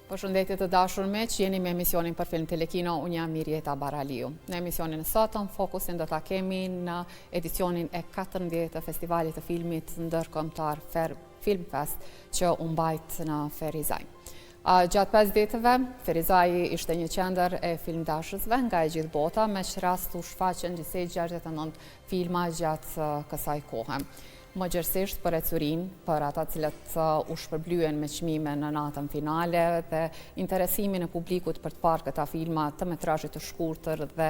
Përshëndetje të dashur miq, jeni me emisionin për film Telekino, unë jam Mirjeta Baraliu. Në emisionin e sotëm, fokusin do ta kemi në edicionin e 14 të festivalit të filmit ndërkombëtar Filmfest që u mbajt në Ferizaj. Gjatë 5 ditëve, Ferizaj ishte një qendër e filmdashësve nga e gjithë bota, me që rast u shfaqen gjithsej 69 filma gjatë kësaj kohe. Më gjërësisht për ecurin, për ata cilët u shpërblyen me çmime në natën finale dhe interesimin e publikut për të parë këta filma të metrazhit të shkurtër dhe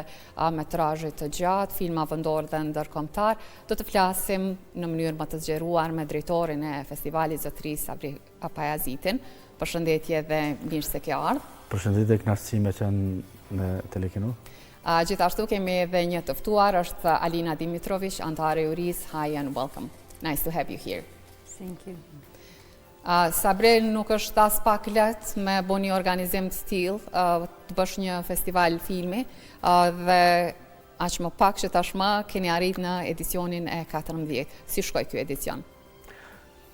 metrazhit të gjatë, filma vendor dhe ndërkombëtar, do të flasim në mënyrë më të zgjeruar me drejtorin e festivalit zotërisë Sabri Pajazitin. Përshëndetje dhe mirë se ke ardhur. Përshëndetje, kënaqësi me qenë në Telekino. Gjithashtu kemi edhe një të ftuar, është Alina Dimitrovic, antare e jurisë. Hi and welcome. Nice to have you here. Thank you. Sabri, nuk është as pak lehtë me bo një organizim të tillë, të bësh një festival filmi dhe aq më pak që tashmë keni arrit në edicionin e 14. Si shkoi ky edicion?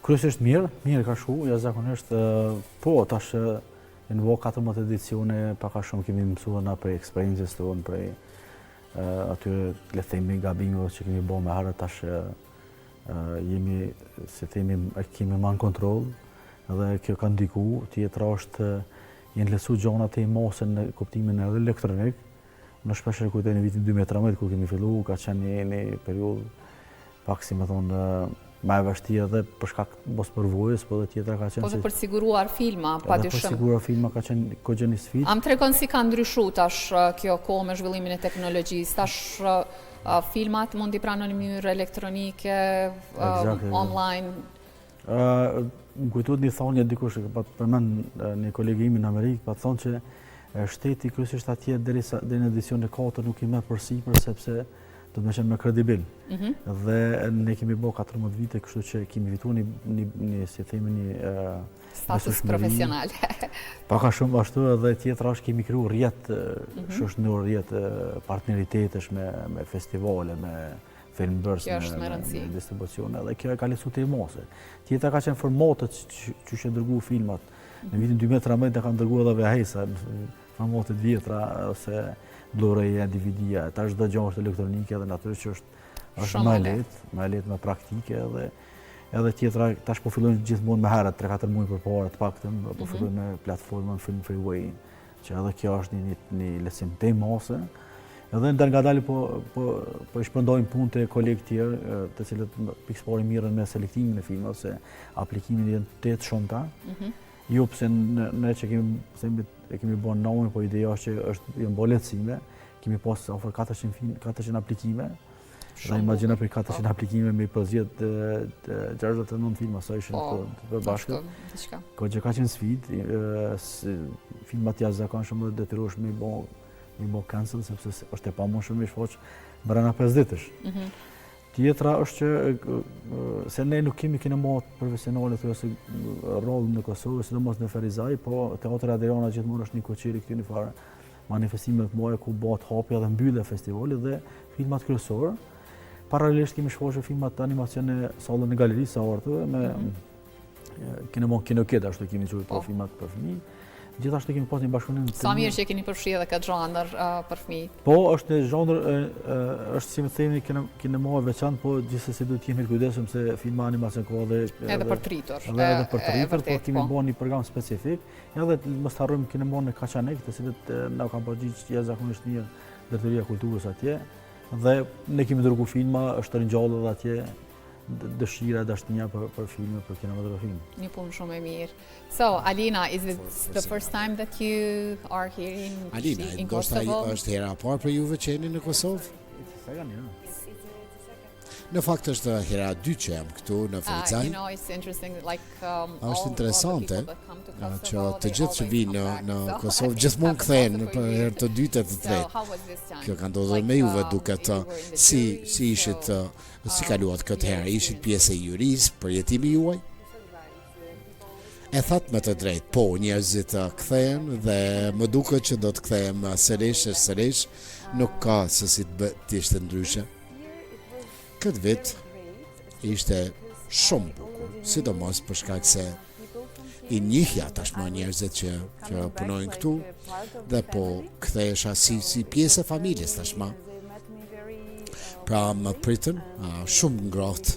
Kryesisht mirë ka shku, jashtëzakonisht, po tash në vo 14 edicione pak a shumë kemi mësuar na prej eksperiencës tonë, prej atyre le të themi gabimeve që kemi bërë me herët, tash jemi, se themi, kemi ma në kontrol dhe kjo ka ndiku. Tjetra është jenë lesu gjonat e mosën në kuptimin edhe elektronik. Në shpesher kujtoj në vitin 2013 ku kemi fillu, ka qenë një periudhë pak si me thonë ma e vështirë edhe për shkak mos përvojës, po dhe tjetra ka qenë... Po dhe për siguruar filma, pa dyshim. Për siguruar filma ka qenë kogje një sfidë. Am tregon si ka ndryshu tash kjo kohë me zhvillimin e teknologjisë, tash filmat mund t'i pranon në mënyrë elektronike, online? Më kujtut një thonje dikush, pa të përmend një kolegimi në Amerikë, pa të thonë që shteti kryesisht atje deri në edicion e 4 nuk i merr përsipër sepse do të më qenë më kredibil. Dhe ne kemi bërë 14 vite, kështu që kemi fituar një si themi një status profesional. Pak a shumë ashtu, edhe tjetra është kemi krijuar rrjet shoqëror, rrjet partneritetesh me festivale, me filmbërës, me distribucione, dhe kjo e ka lecu të i mose. Tjetra ka qenë formatet që që dërgu filmat. Në vitin 2013 ka dërgu edhe VHS-a, formatet vjetra, ose Blu-ray-ja, DVD-ja, ta është dhe gjohë është elektronike dhe natyrë që është ma lehtë, ma praktike edhe tjetra, tash po fillojnë gjithmonë me herët, 3-4 muaj përpara të paktën, po fillojnë me platformën Film Freeway, që edhe kjo është një lehtësim të mase. Edhe ndër ngadalë po i shpërndojnë punë të kolegë tjerë, të cilët pikëpari mirën me selektimin e filmave, se aplikimin janë të shumta. Jo pse ne që kemi bërë namin, po ideja është që janë bërë lehtësime, kemi pas ofër 400 aplikime, dhe imagjina për 400 aplikime me i përzjet 69 filma, sa ishin të përbashkët. Ko që ka qenë sfidë, filmat jashtëzakonshëm dhe detyrohesh me i bo cancel, sepse është e pamundur me i shfaq brenda 5 ditësh. Tjetra është që se ne nuk kemi kinemat profesionale ose rol në Kosovë, sidomos në Ferizaj, po Teatri Adriana gjithmonë është një koqiri këtu një farë manifestime të mëdha ku bëhet hapja dhe mbyllja e festivalit dhe filmat kryesorë. Paralelisht kemi shfaqur filmat të animacione sallën e galerisë së artëve me kinoked, ashtu kemi thënë filmat për fëmijë. Gjithashtu kemi pas një bashkëpunim. Sa mirë që keni përfshirë edhe këtë zhanër për fëmijë. Po, është një zhanër, është si më themi kinema e veçantë, po gjithsesi duhet jemi të kujdesshëm se filma animacion ka edhe për tritur. Edhe për tritur, po kemi bërë një program specifik. Edhe mos harrojmë kinemon në Kaçanek, të cilët na kanë përgjigjë jashtëzakonisht mirë Drejtoria e Kulturës atje. Dhe ne kemi dërguar filma, është ringjallë edhe atje dëshira e dashnia për filme, për kinematografin. Një punë shumë e mirë. So, Alina, is it the first time that you are here in Kosovo? Alina, ndoshta është hera e parë për juve që jeni në Kosovë? Në fakt është hera e dytë që jam këtu në Ferizaj. Është interesante që të gjithë që vinë në Kosovë gjithmonë kthehen për herë të dytë e të tretë. Kjo ka ndodhur me juve duket si ishit, si kaluat këtë herë, ishit pjesë e jurisë për jetimin juaj? E thatë me të drejtë, po, njerëzit kthehen dhe më duket që do të kthehem sërish, nuk ka se si të ishte ndryshe. Këtë vit ishte shumë bukur, sidomos për shkak se i njihja tashmë njerëzit që punojnë këtu dhe po kthehesha si pjesë e familjes tashmë. Pra më pritën shumë ngrohtë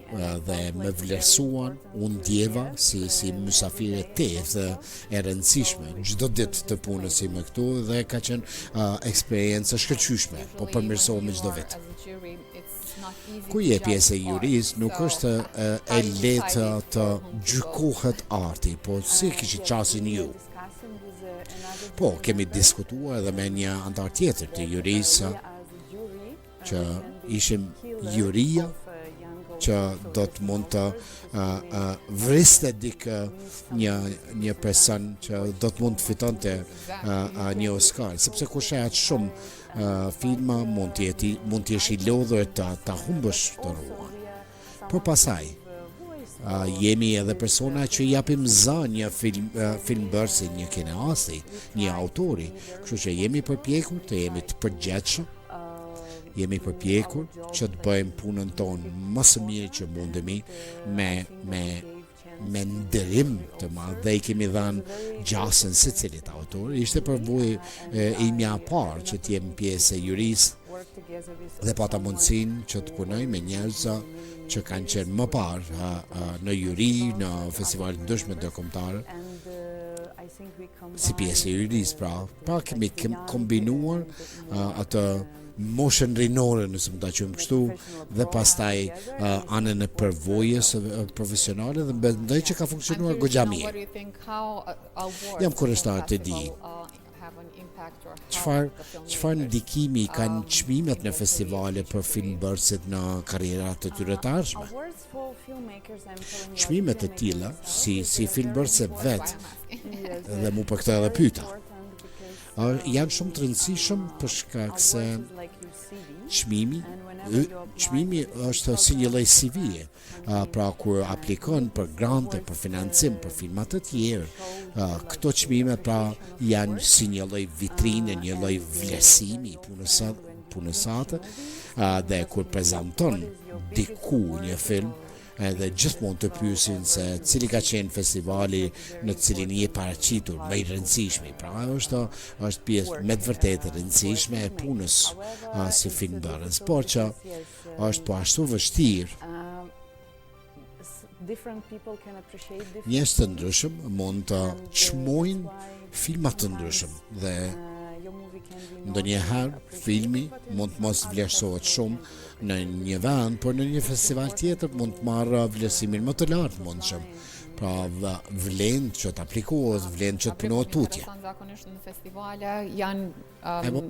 dhe më vlerësuan, unë ndjeva si mysafire dhe e rëndësishme çdo ditë të punës ime këtu dhe ka qenë eksperiencë shkëlqyeshme, po përmirësohemi çdo vit. Ku je pjesë e jurisë, nuk është e lehtë të gjykohet arti, po si kishit qasin ju? Po, kemi diskutuar edhe me një antar tjetër të jurisë që ishim juria që do të mund të vriste një person që do të mund të fitonte një Oscar, sepse kur shehat shumë filma mund të jesh i lodhur ta humbësh të ruan. Por pasaj jemi edhe persona që japim zë një filmbërsi, një kineasti, një autori, kështu që jemi përpjekur të jemi të përgjithshëm. Jemi përpjekur që të bëjmë punën tonë më së miri që mundemi me nderim të madh dhe i kemi dhënë gjasën secilit autor. Ishte përvojë imja e parë që të jem pjesë e jurisë dhe pata mundësinë që të punoj me njerëz që kanë qenë më parë në juri, në festivalet ndryshme ndërkombëtare. Si pjesë e jurisë, pra kemi kombinuar atë moshën rinore, nëse mund ta quajmë kështu, dhe pastaj anën e përvojës profesionale dhe mendoj që ka funksionuar goxha mirë. Jam kuriozitar të di çfarë ndikimi kanë çmimet në festivale për filmbërësit në karrierat e tyre të ardhshme. Çmimet e tilla si filmbërëse vetë dhe mu për këtë edhe pyeta. Janë shumë të rëndësishëm për shkak se çmimi është si një lloj CV-je. Pra kur aplikon për grante, për financim, për filma të tjerë, këto çmime pra janë si një lloj vitrine, një lloj vlerësimi i punës sate, dhe kur prezanton diku një film, edhe gjithmonë të pyesin se cili ka qenë festivali në cilin je paraqitur më i rëndësishmi. Pra është pjesë me të vërtetë rëndësishme e punës si filmbërës, por që është po ashtu vështirë. Njerëz të ndryshëm mund të çmojnë filma të ndryshëm dhe ndonjëherë filmi mund të mos vlerësohet shumë në një vend, por në një festival tjetër mund të marrë vlerësimin më të lartë mundshëm. Pra vlen që të aplikohet, vlen që të punohet tutje. Zakonisht në festivale janë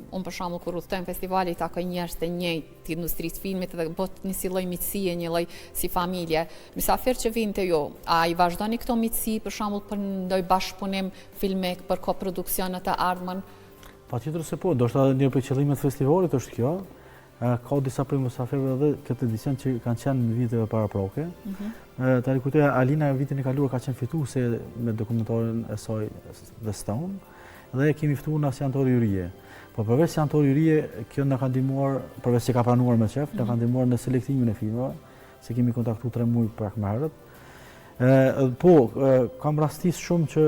unë për shembull kur udhtojmë festivale i takoj njerëz të njëjtë të industrisë filmit dhe bëhet një si lloj miqësie, një lloj si familje. Mysafir që vinë te ju, a i vazhdoni këto miqësi për shembull për ndonjë bashkëpunim filmik për koproduksionet e ardhmen? Patjetër se po, ndoshta një prej qëllimeve të festivalit është kjo. Ka disa prej mysafirëve edhe këtë edicion që kanë qenë në viteve paraproke. Ta rikujtoj, Alina vitin e kaluar ka qenë fituese me dokumentarin e saj The Stone dhe kemi ftuar në si anëtor jurie. Po përveç si anëtor jurie, kjo na ka ndihmuar, përveç se ka pranuar me shef, na ka ndihmuar në selektimin e filmave, se kemi kontaktuar 3 muaj pak më herët. Po, kam rastis shumë që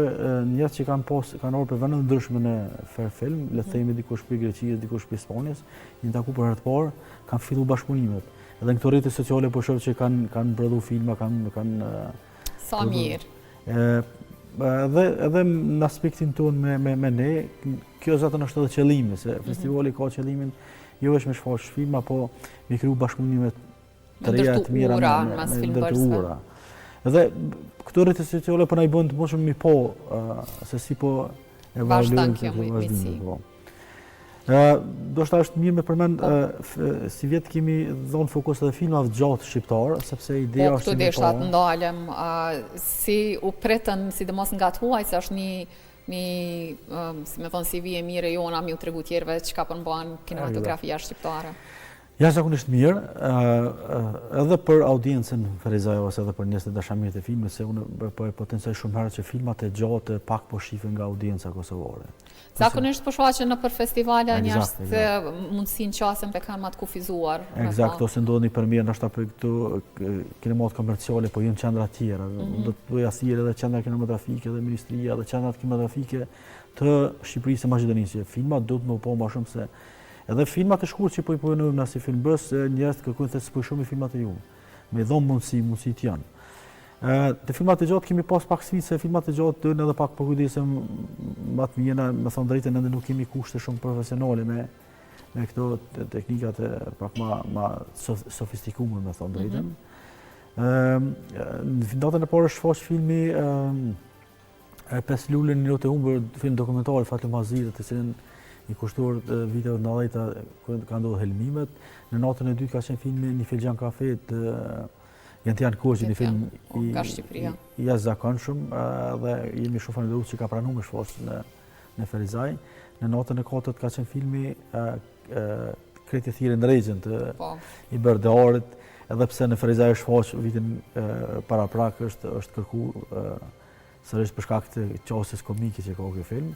njerëz që kanë orë për vende të ndryshme në Fair Film, le të themi dikush për Greqisë, dikush për Spanjës, një taku për herë të parë, kanë filluar bashkëpunimet. Edhe në këto rrjete sociale po shoh që kanë brodhu filma, kanë sa mirë. Edhe në aspektin tonë me ne, kjo zaten është edhe qëllimi, se festivali ka qëllimin jo vetëm me shfaq filma, po me kriju bashkëpunime të reja të mira me ndërtuara. Edhe këto rrjete sociale po na i bën të mos shumë po se si po evaluojmë kjo miqësi. Do shta është mirë me përmend si vjet kemi dhënë fokus edhe filmave të gjatë shqiptar, sepse ideja është këtu desha të ndalem si u pritën sidomos nga tuaj se është një si më thon CV e mirë jona mi u tregu tjerëve çka po bën kinematografia shqiptare. Jashtëzakonisht mirë, edhe për audiencën Ferizaj ose edhe për njerëzit e dashamirët e filmit, se unë po e potencoj shumë herë që filmat e gjatë pak po shifen nga audienca kosovare. Zakonisht po shfaqen nëpër festivale njerëz të mundsinë qasën te kanë më të kufizuar. Eksakt, ose ndodhin përmirë ndoshta për këtu kinemat komerciale, po janë qendra të tjera. Do të bëj asnjëherë edhe qendra kinematografike dhe ministria dhe qendrat kinematografike të Shqipërisë e Maqedonisë. Filmat duhet më po më shumë se edhe filmat e shkurtë që po i punojmë na si filmbës, njerëz kërkojnë të spoj shumë filmat e ju. Me dhon mundësi të janë. Te filmat e gjatë kemi pas pak sfidë se filmat e gjatë duhen edhe pak përkujdesem më të mira, me thënë drejtën, ende nuk kemi kushte shumë profesionale me këto teknikat pak më sofistikuar, me thënë drejtën. Në datën e parë shfaq filmi 5 lule një notë e humbur, film dokumentar Fatuma Mazire, të cilin i kushtuar viteve 90 kur ka ndodhur helmimet. Në natën e dytë ka qenë filmi Një filxhan kafe të Jentian Koçi, një film i jashtëzakonshëm dhe jemi shumë falënderues që ka pranuar me shfaqjen në Ferizaj. Në natën e katërt ka qenë filmi Kreti Thirrë në Regjën të i Berdearit, edhe pse në Ferizaj është shfaq vitin para prak është kërkuar sërish për shkak të qasjes komike që ka ky film.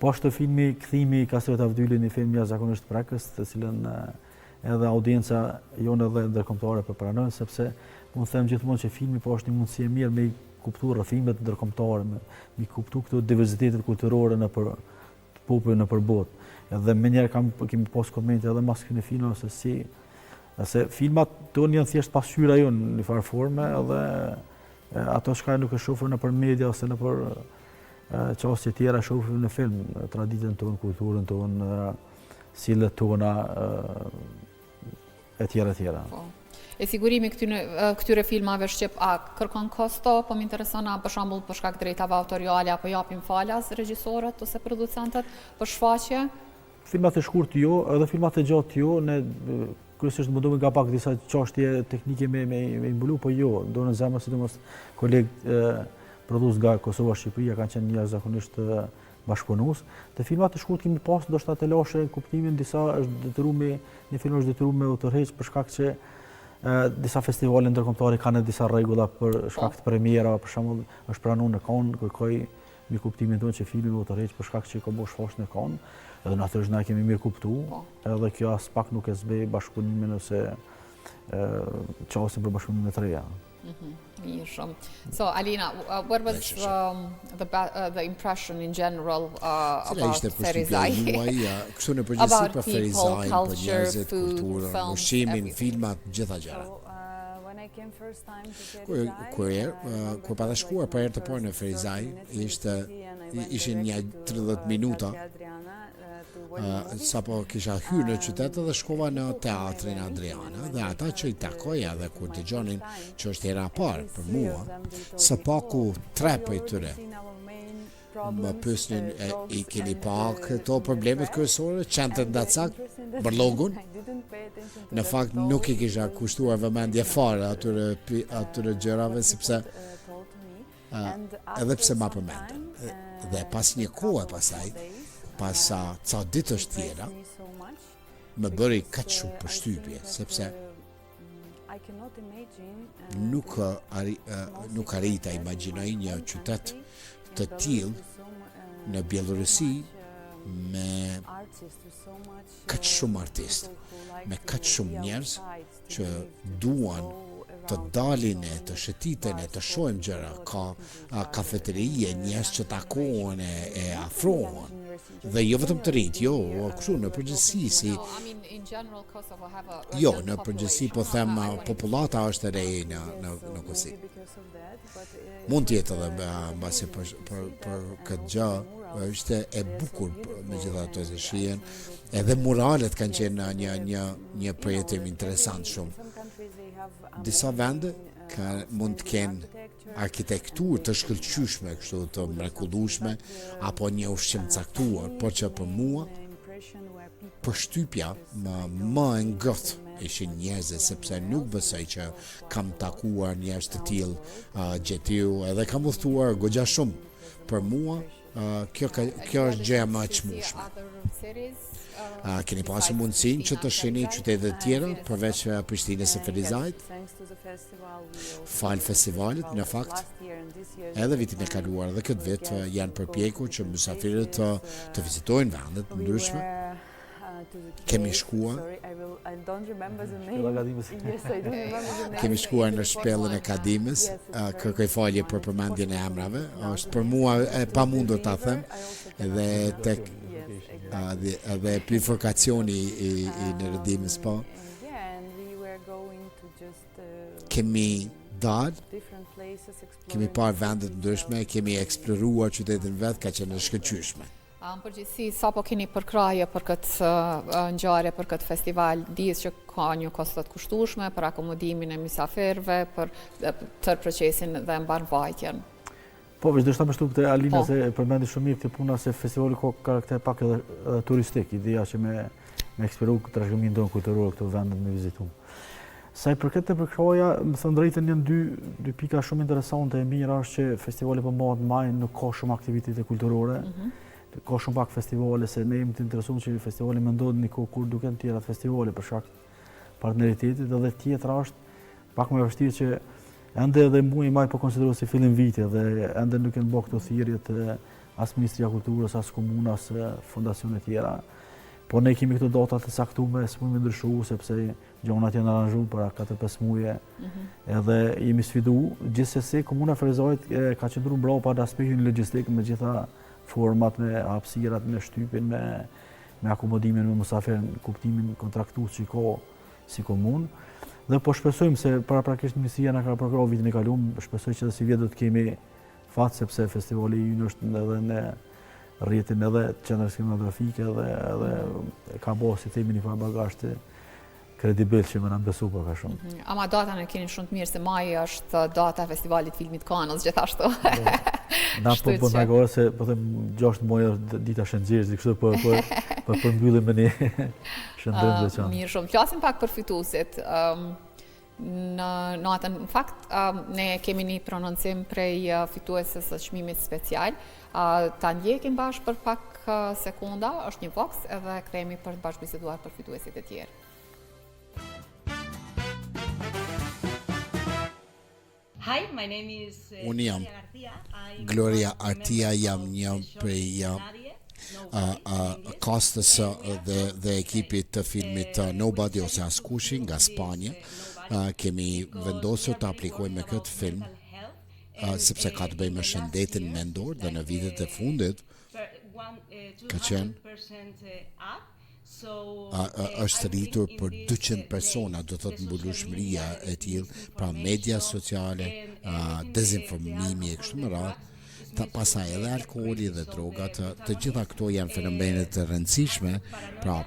Po ashtu filmi Kthimi i Kastrit Avdyli, një film jashtëzakonisht prekës, të cilën edhe audienca jonë edhe ndërkombëtare po pranojnë, sepse unë them gjithmonë që filmi po është një mundësi e mirë me kuptuar rrëfimet ndërkombëtare, me kuptuar këto diversitetet kulturore nëpër popull nëpër botë. Edhe menjëherë kemi pas komente edhe mas këtij filmi se filmat tonë janë thjesht pasqyra jonë në farë forme, edhe ato shka nuk e shohur nëpër media ose nëpër çështje tjera shohim në film, traditën tonë, kulturën tonë, sjelljet tona e tjera. E sigurimi këtyre filmave shqip a kërkon kosto, po më intereson për shembull për shkak drejtave autoriale apo japin falas regjisorët ose producentët për shfaqje? Filmat e shkurtë jo, edhe filmat e gjatë jo, ne kryesisht mundohemi nga pak disa çështje teknike me mbulu, po jo, do në zemër sidomos kolegë produs nga Kosova Shqipëria kanë qenë jashtëzakonisht bashkëpunues. Te filmat e shkurtë kemi pas ndoshta të lëshë kuptimin, disa është detyruar një film është detyruar me u tërheq për shkak që disa festivale ndërkombëtare kanë disa rregulla për shkak të premiera, për shembull është pranuar në Cannes, kërkoi me kuptimin tonë që filmi u tërheq për shkak që ka bosh shfaq në Cannes, edhe natyrisht na kemi mirë kuptuar, edhe kjo as pak nuk e zbej bashkëpunimin ose çështën për bashkëpunimin të reja. So, Alina, what was the impression in general about Ferizaj? Kështu në përgjithësi për Ferizaj, për njerëzit, kulturën, ushqimin, filmat, gjitha gjëra. Kur pata shkuar për herë të parë në Ferizaj, ishin një 30 minuta sa po kisha hyrë në qytet dhe shkova në teatrin Adriana, dhe ata që i takoja dhe kur dëgjonin që është hera parë për mua, së paku 3 prej tyre më pyesnin i keni pa këto problemet kryesore, qendrën ndacak, bërlogun. Në fakt nuk i kisha kushtuar vëmendje fare atyre gjërave, sepse edhe pse ma përmendën. Dhe pas një kohë pasaj, pas ca ditësh tjera, më bëri kaq shumë përshtypje, sepse nuk arrita imagjinoj një qytet të tillë në Bielorusi me kaq shumë artistë, me kaq shumë njerëz që duan të dalin e të shëtiten e të shohim gjëra, ka kafeterie, njerëz që takohen e afrohen. Dhe jo vetëm të rinjt, jo, kështu në përgjithësi si jo, në përgjithësi po them popullata është e re në Kosovë. Mund të jetë edhe mbasi për këtë gjë është e bukur megjithatë se shihen, edhe muralet kanë qenë një projektim interesant shumë. Disa vende mund të kenë arkitekturë të shkëlqyeshme, kështu të mrekullueshme, apo një ushqim caktuar, por që për mua përshtypja më e ngrohtë ishin njerëzit, sepse nuk besoj që kam takuar njerëz të tillë gjetiu, edhe kam udhëtuar goxha shumë. Për mua kjo është gjëja më e çmueshme. Keni pasur mundësinë që të shihni qytete të tjera përveç Prishtinës së Ferizajt? Falë festivalit, në fakt, edhe vitin e kaluar dhe këtë vit janë përpjekur që mysafirët të vizitojnë vendet të ndryshme. Kemi shkuar. Kemi shkuar në shpellën e Kadimës, kërkoj falje për përmendjen e emrave, është për mua e pamundur ta them, edhe tek dhe bifurkacioni i në rëdimës po. Kemi dalë, kemi parë vendet ndryshme, kemi eksploruar qytetin vetë, ka qenë shkëlqyeshme. Në përgjithësi, sa po keni përkraje për këtë ngjarje, për këtë festival, dihet që ka një kosto të kushtueshme për akomodimin e mysafirëve, për tërë procesin dhe mbarvajtjen. Po, vazhdojmë me shtup të Alina se përmendi shumë mirë këtë puna se festivali ka karakter pak edhe turistik, ideja që me eksploru trashëgiminë tonë kulturore këto vendet me vizitu. Sa i përket të përkraja, më thënë drejtën janë dy pika shumë interesante e mira është që festivali po mbahet maj, nuk ka shumë aktivitete kulturore. Ka shumë pak festivale, se ne jemi të interesuar që festivali më ndodh një kohë kur duken tjera të festivale për shkak partneritetit, edhe tjetra është pak më vështirë që ende edhe muaji maj po konsiderohet si fillim viti dhe ende nuk janë bërë këto thirrjet as Ministria e Kulturës, as komuna, as fondacione tjera. Po ne kemi këto data të saktuara, s'mund të ndryshojë sepse gjonat janë aranjuar për 4-5 muaje. Edhe jemi sfiduar, gjithsesi komuna Ferizajt ka qëndruar brapa në aspektin logjistik me gjitha format, me hapësirat, me shtypin, me akomodimin, me musafirën, kuptimin kontraktues që ka si komunë. Dhe po shpresojmë se paraprakisht Ministria na ka përkrahur vitin e kaluar, shpresoj që si vjet do të kemi fat sepse festivali ynë është edhe në rrjetin edhe qendrës kinematografike edhe ka bërë si themi një farë bagazh të kredibil që më na besu për ka shumë. Ama data në keni shumë të mirë se maji është data e festivalit filmit Kanës gjithashtu. Na po nagore se po them 6 muaj dita shënxjerrës, kështu po përmbyllim me një shëndrim të veçantë. Mirë shumë. Flasim pak për fituesit. Në natën, në fakt, ne kemi një prononcim prej fituesës së çmimit special. Ta ndjekim bashkë për pak sekonda, është një vox edhe kthehemi për të bashkëbiseduar për fituesit e tjerë. Hi, my name is Unë jam Gloria Artia, jam një prej kastës dhe ekipit të filmit Nobody ose Askushi nga Spanja. Kemi vendosur të aplikojmë me këtë film sepse ka të bëjë me shëndetin mendor dhe në vitet e fundit ka qenë është rritur për 200 persona, do të thotë mbulueshmëria e tillë, pra media sociale, dezinformimi e kështu me radhë, pastaj edhe alkooli dhe drogat, të gjitha këto janë fenomene të rëndësishme, pra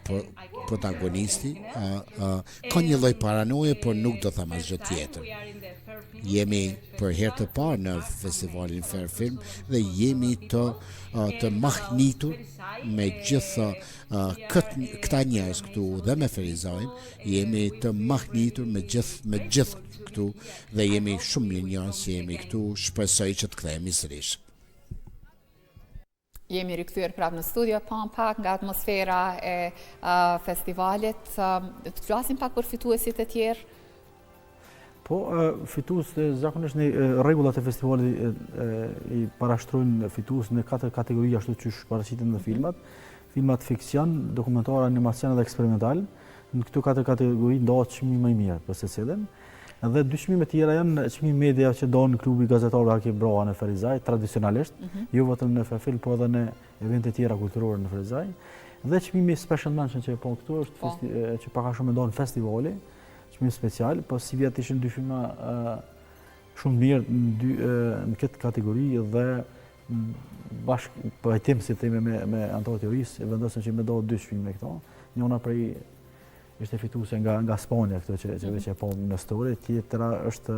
protagonisti ka një lloj paranoje, por nuk do them asgjë tjetër. Jemi për herë të parë në festivalin Fair Film dhe jemi të mahnitur me gjithë këta njerëz këtu dhe me Ferizajin, jemi të mahnitur me gjithë këtu dhe jemi shumë mirë njohës që jemi këtu, shpresoj që të kthehemi sërish. Jemi rikthyer prapë në studio, pak nga atmosfera e festivalit. Të flasim pak për fituesit e tjerë. Po, fituesit zakonisht në rregullat e festivalit i parashtrojnë fitues në 4 kategori ashtu siç paraqiten në filmat. Filmat fiksion, dokumentar, animacion dhe eksperimental. Në këto 4 kategori ndahet çmimi më i mirë për secilin. Dhe 2 çmime tjera janë çmimi media që don klubi gazetarëve Arki Broa në Ferizaj tradicionalisht, jo vetëm në Fairfilm, po edhe në evente tjera kulturore në Ferizaj. Dhe çmimi Special Mention që po këtu është që pak a shumë ndon festivali, çmim special, po si vjet ishin 2 filma shumë mirë në këtë kategori dhe bashkë po hetim si themi me anëtarët e jurisë vendosën që më do 2 filma këto. Njëra prej ishte fituese nga Spanja këto që veç e po në story, tjetra është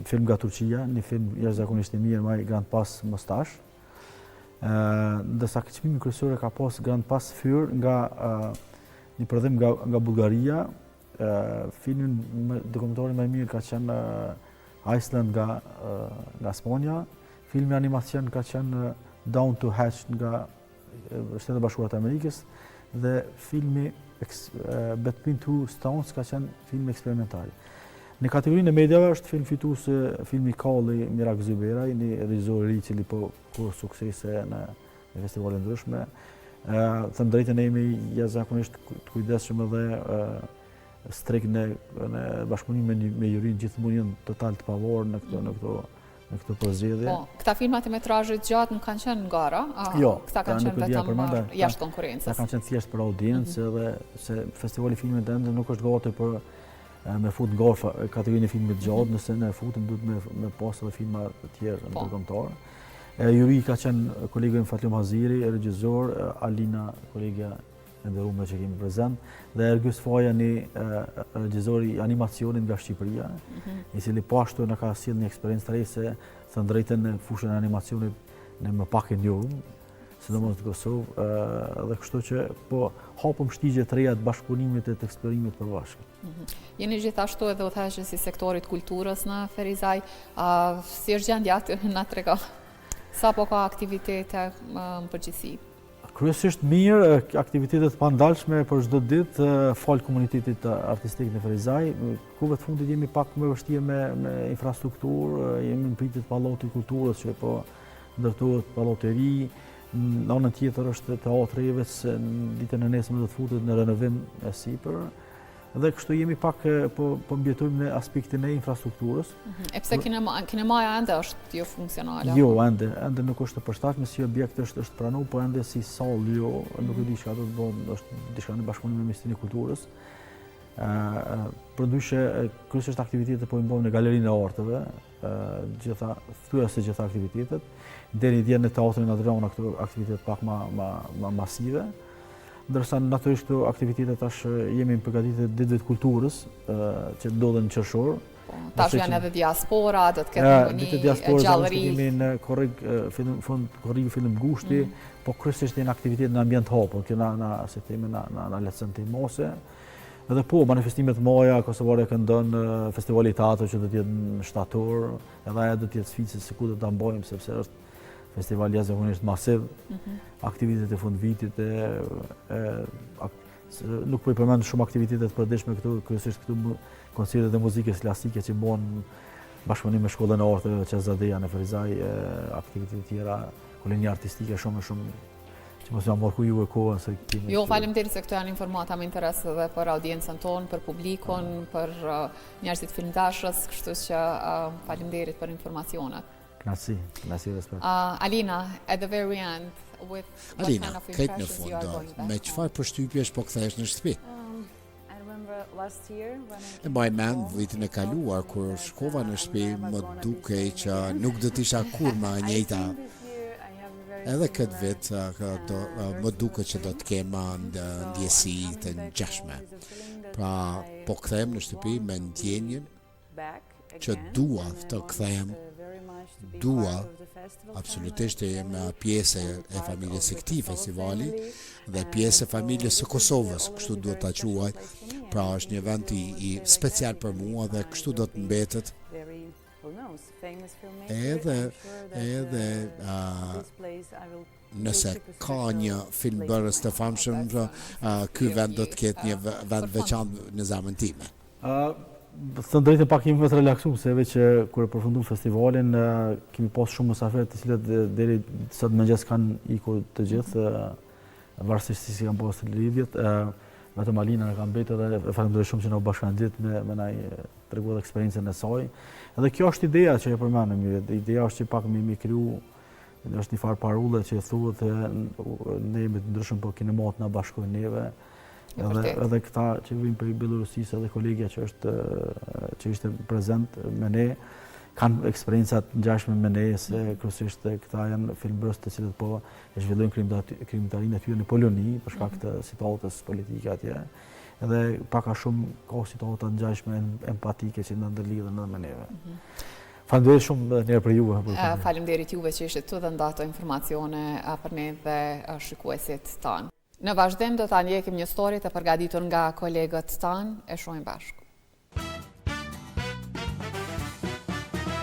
film nga Turqia, një film jashtëzakonisht i mirë, me Grand Pass Mustache. Ndërsa çmimi kryesor ka pas Grand Pass Fyr nga një prodhim nga Bullgaria. Filmin dokumentarin më i mirë ka qenë Iceland nga Spanja. Filmi animacion ka qenë Down to Hatch nga Shtetet e Bashkuara të Amerikës dhe filmi Between Two Stones ka qenë film eksperimental. Në kategorinë e mediave është film fitues filmi Kalli Mirak Zyberaj, një regjisor i ri cili po ka suksese në festivale ndryshme. Them drejtën, ne jemi jashtëzakonisht të kujdesshëm edhe strikt në bashkëpunim me jurinë, gjithmonë janë total të pavarur në këto përzgjedhje. Po, këta filmat e metrazhit gjatë nuk kanë qenë në gara? Jo, këta kanë qenë vetëm jashtë konkurrencës. Këta kanë qenë thjesht për audiencë edhe se festivali i filmit ende nuk është gati për me fut në kategorinë e filmit gjatë, nëse ne futem duhet me pas edhe filma të tjerë ndërkombëtar. Juri ka qenë kolegu im Fatlum Haziri, regjisor, Alina, kolegja e nderuar që kemi prezant, dhe Ergus Faja, një regjisor i animacionit nga Shqipëria, i cili po ashtu na ka sjellë një eksperiencë të re se të drejtën në fushën e animacionit në më pak e njohur, sidomos në Kosovë, dhe kështu që po hapëm shtigje të reja të bashkëpunimit e të eksplorimit përbashkët. Jeni gjithashtu edhe udhëheqës i sektorit kulturës në Ferizaj, si është gjendja aty na trego? Sa po ka aktivitete në përgjithësi? Kryesisht mirë, aktivitetet pandalshme për çdo ditë, fal komunitetit artistik në Ferizaj. Kohëve të fundit jemi pak më vështirë me infrastrukturë, jemi në pritje të pallatit të kulturës që po ndërtohet pallati i ri. Në anën tjetër është teatri i Evës, ditën e nesërme do të futet në renovim e sipër. Dhe kështu jemi pak po mbijetojmë në aspektin e infrastrukturës. E pse kinemaja ende është jo funksionale? Jo, ende nuk është të përshtatshme si objekt, është pranuar, po ende si sallë jo, nuk e di çka do të bëjmë, është diçka në bashkëpunim me Ministrinë e Kulturës. Përndryshe, kryesisht aktivitetet po i bëjmë në Galerinë e Arteve, thyese gjitha aktivitetet. Deri dje në Teatrin Adriana këto aktivitetet pak më masive. Ndërsa natyrisht këto aktivitetet tash jemi në përgatitje të ditëve të kulturës që ndodhen në qershor. Tash janë edhe diaspora, do të ketë një gjallëri. Jemi në korrigi film Gushti, po kryesisht në aktivitet në ambient hapur, që na lehtëson të mose. Edhe po, manifestimet Maja, Kosovare këndon, festivali i teatrit që do të jetë në shtator, edhe ajo do të jetë sfidë se ku do ta mbajmë, sepse është festival jashtëzakonisht masiv, aktivitetet e fundvitit, nuk po i përmend shumë aktivitetet përditshme këtu, kryesisht këtu koncertet e muzikës klasike që bëhen bashkëpunim me shkollën e arteve Qezadeja në Ferizaj, aktivitete tjera, kolonjë artistike shumë që mos jam marrë ju e kohën se kemi. Jo, faleminderit se këto janë informata me interes edhe për audiencën tonë, për publikun, për njerëzit filmdashës, kështu që faleminderit për informacionet. Merci, respekt. Alina, at the very end, with what kind of impressions you are going back? Me çfarë përshtypjesh po kthehesh në shtëpi? E mbaj mend vitin e kaluar kur shkova në shtëpi, më dukej që nuk do të isha kurrë më e njëjta. Edhe këtë vit më duket që do të kem ndjesi të ngjashme. Pra, po kthehem në shtëpi me ndjenjen që dua të kthehem. Dua absolutisht të jem pjesë e familjes së këtij festivali dhe pjesë e familjes së Kosovës, kështu duhet ta quaj. Pra është një event i special për mua dhe kështu do të mbetet. Edhe nëse ka një filmbërës të famshëm, ky vend do të ketë një vend veçantë në zemrën time. Të drejtën pak kemi vetë relaksuar, se veç kur e përfundum festivalin, kemi pas shumë mysafirë të cilët deri sot mëngjes kanë ikur të gjithë, varësisht si kanë pasur lidhjet. Vetëm Alina na ka mbetur dhe e falenderoj shumë që na bashkangjiet me na treguar eksperiencën e saj. Edhe kjo është ideja që e përmendëm, ideja është që pak me kriju, është një farë parulle që thuhet ne me të ndryshëm po kinemat na bashkojnë neve. Edhe këta që vijnë për Bielorusisë, edhe kolegja që ishte prezent me ne, kanë eksperiencat ngjashme me ne, se kryesisht këta janë filmbërës të cilët po e zhvillojnë kriminalitarinë e tyre në Poloni për shkak të situatës politike atje. Edhe pak a shumë ka situata ngjashme empatike që na ndërlidhen edhe me neve. Faleminderit shumë njerë për juve. Faleminderit juve që ishte këtu dhe ndato informacione për ne dhe shikuesit tanë. Në vazhdim do ta ndjekim një story të përgatitur nga kolegët tanë, e shohim bashkë.